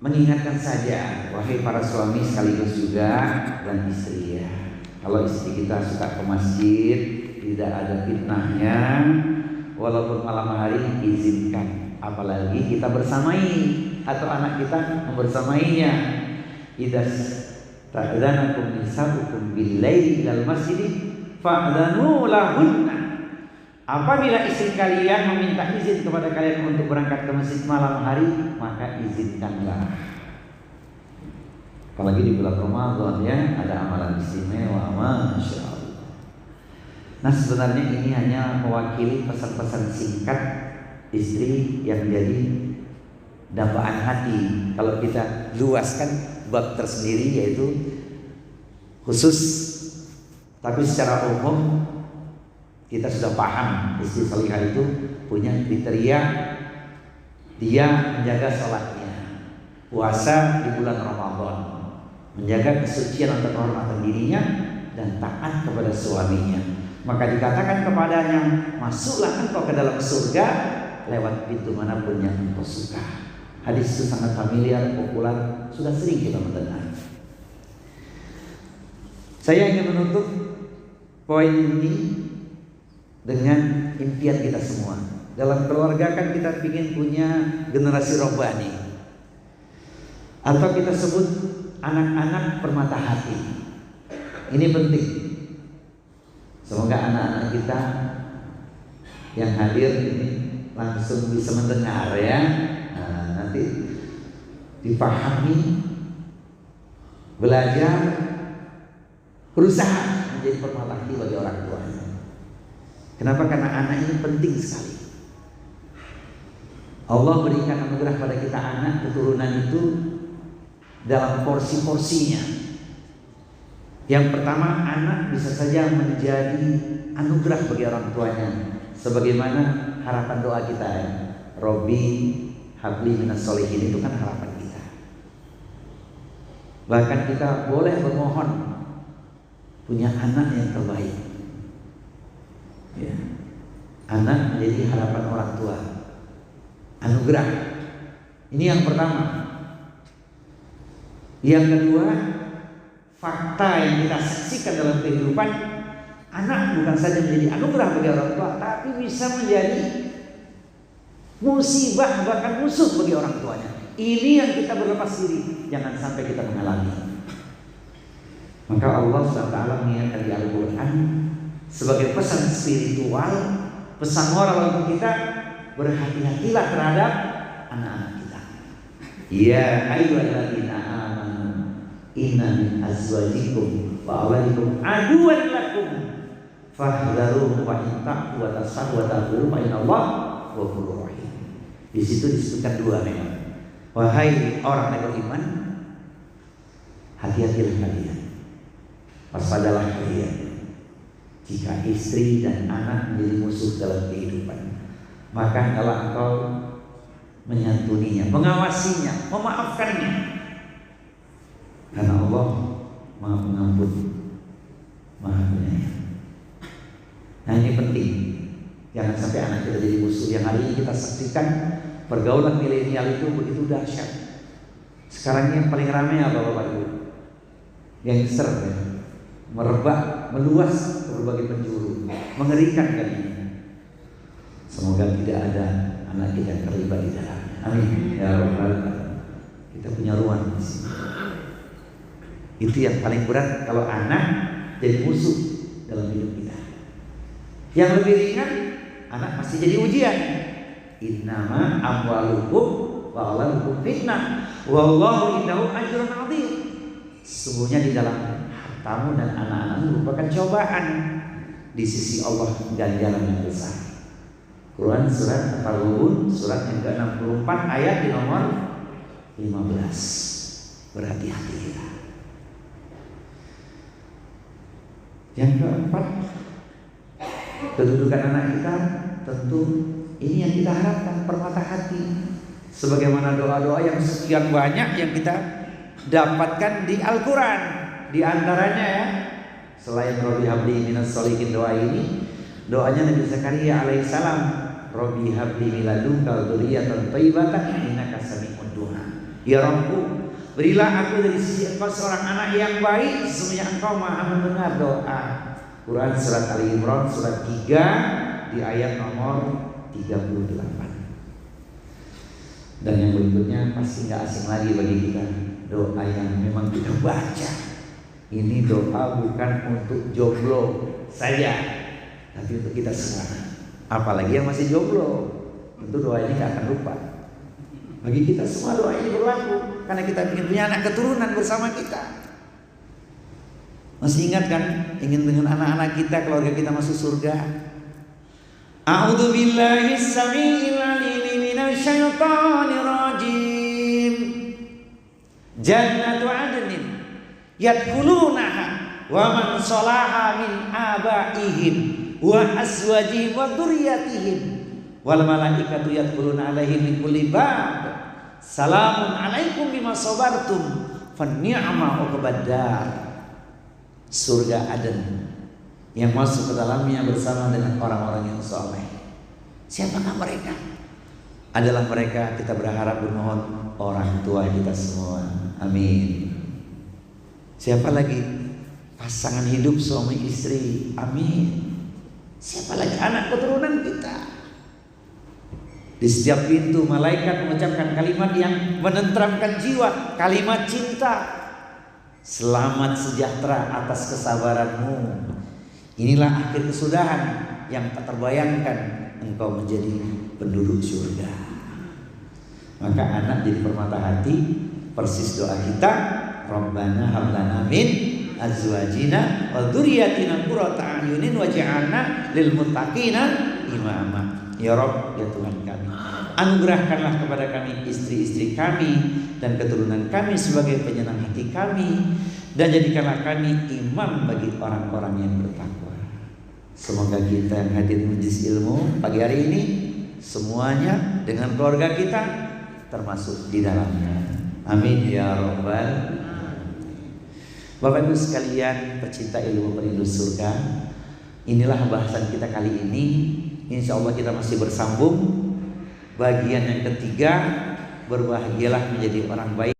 mengingatkan saja, wahai para suami sekaligus juga dan istri ya. Kalau istri kita suka ke masjid, tidak ada fitnahnya, walaupun malam hari izinkan. Apalagi kita bersamai atau anak kita membersamainya. Idza ta'dzanakum nisa'ukum bil-laili ilal masjid fa'dzanu lahunna. Apabila istri kalian meminta izin kepada kalian untuk berangkat ke masjid malam hari, maka izinkanlah. Apalagi di bulan Ramadan ya, ada amalan istimewa, Masya Allah. Nah sebenarnya ini hanya mewakili pesan-pesan singkat istri yang menjadi dambaan hati. Kalau kita luaskan bab tersendiri yaitu khusus, tapi secara umum kita sudah paham istri salihah itu punya kriteria. Dia menjaga sholatnya, puasa di bulan Ramadan, menjaga kesucian atau kehormatan dirinya, dan taat kepada suaminya. Maka dikatakan kepadanya, masuklah engkau ke dalam surga lewat pintu manapun yang engkau suka. Hadis itu sangat familiar, populer, sudah sering kita mendengar. Saya ingin menutup poin ini dengan impian kita semua. Dalam keluarga kan kita ingin punya generasi robbani, atau kita sebut anak-anak permata hati. Ini penting. Semoga anak-anak kita yang hadir ini langsung bisa mendengar ya. Nah, nanti dipahami, belajar, berusaha menjadi permata hati bagi orang tuanya. Kenapa? Karena anak ini penting sekali. Allah berikan anugerah pada kita anak, keturunan itu dalam porsi-porsinya. Yang pertama, anak bisa saja menjadi anugerah bagi orang tuanya, sebagaimana harapan doa kita ya. Robbi habli minas sholihin, itu kan harapan kita. Bahkan kita boleh bermohon punya anak yang terbaik ya. Anak menjadi harapan orang tua, anugerah. Ini yang pertama. Yang kedua, fakta yang kita saksikan dalam kehidupan, anak bukan saja menjadi anugerah bagi orang tua, tapi bisa menjadi musibah, bahkan musuh bagi orang tuanya. Ini yang kita berlepas diri, jangan sampai kita mengalami. Maka Allah SWT mengingatkan di Al-Quran sebagai pesan spiritual, pesan moral untuk kita, berhati-hatilah terhadap anak-anak kita. Ya ayyuhalladzina amanu inna min azwajikum wa auladikum aduwwan lakum fahdharuhum wa in ta'fu wa tasfahu wa taghfiru fa innallaha ghafurur rahim. Di situ disebutkan dua memang. Wahai orang yang beriman, hati-hatilah kalian, waspadalah kalian jika istri dan anak menjadi musuh dalam kehidupan. Maka kalau engkau menyantuninya, mengawasinya, memaafkannya, karena Allah Maha Pengampun, Maha Penyayang. Nah ini penting, jangan sampai anak kita jadi musuh. Yang hari ini kita saksikan pergaulan milenial itu begitu dahsyat. Sekarang yang paling ramai apa Bapak Ibu? Gangster ya, merebak, meluas ke berbagai penjuru, mengerikan kan ini. Semoga tidak ada anak kita yang terlibat di dalamnya. Amin ya Rabbal Alamin. Kita punya ruang di sini. Itu yang paling berat kalau anak jadi musuh dalam hidup kita. Yang lebih ringan, anak pasti jadi ujian. Innama amwalukum wa auladukum fitnah wallahu indahu ajrun 'adzim. Sesungguhnya di dalam hartamu dan anak-anakmu merupakan cobaan di sisi Allah, ganjaran yang besar. Quran surat At-Taghun surat yang ke-64 ayat di nomor 15. Berhati-hati kita. Yang keempat, kedudukan anak kita tentu ini yang kita harapkan, permata hati. Sebagaimana doa-doa yang sekian banyak yang kita dapatkan di Al-Quran. Di antaranya ya, selain Robbi habli minas sholihin doa ini, doanya Nabi Zakaria alaihissalam, Robbi habli min ladunka dzurriyyatan thayyibatan innaka sami'ud du'a. Ya Rabbku, berilah aku dari sisi Engkau seorang anak yang baik, sesungguhnya Engkau Maha mendengar doa. Quran surat Ali Imran surat 3 di ayat nomor 38. Dan yang berikutnya pasti nggak asing lagi bagi kita, doa yang memang kita baca. Ini doa bukan untuk jomblo saja, tapi untuk kita semua. Apalagi yang masih jomblo, tentu doa ini gak akan lupa. Bagi kita semua doa ini berlaku, karena kita ingin punya anak keturunan bersama kita. Masih ingat kan, ingin dengan anak-anak kita, keluarga kita masuk surga. A'udzu billahi samii'il 'aliim minasy syaithaanir rajiim. Jannatu 'adnin yadkhulunaha wa man shalaha min abaihim wa azwajihim wa dzurriyyatihim wal malaikatu yadkhuluna 'alaihim min kulli bab salamun 'alaikum bima sabartum fa ni'ma uqbadar. Surga Aden yang masuk ke dalamnya bersama dengan orang-orang yang saleh. Siapakah mereka? adalah mereka, kita berharap bermohon, orang tua kita semua. Amin. Siapa lagi? Pasangan hidup suami istri. Amin. Siapa lagi? Anak keturunan kita. Di setiap pintu malaikat mengucapkan kalimat yang menenteramkan jiwa, kalimat cinta. Selamat sejahtera atas kesabaranmu. Inilah akhir kesudahan yang tak terbayangkan, engkau menjadi penduduk surga. Maka anak jadi permata hati. Persis doa kita, Rabbana hab lana min azwajina wa dzurriyyatina qurrata a'yunin waj'alna lil muttaqina imama. Ya Rabb, ya Tuhan kami, anugerahkanlah kepada kami istri-istri kami dan keturunan kami sebagai penyenang hati kami, dan jadikanlah kami imam bagi orang-orang yang bertakwa. Semoga kita yang hadir di majelis ilmu pagi hari ini semuanya dengan keluarga kita termasuk di dalamnya. Amin ya Rabbal. Bapak Ibu sekalian pecinta ilmu perindu surga, inilah bahasan kita kali ini. Insya Allah kita masih bersambung bagian yang ketiga, berbahagialah menjadi orang baik.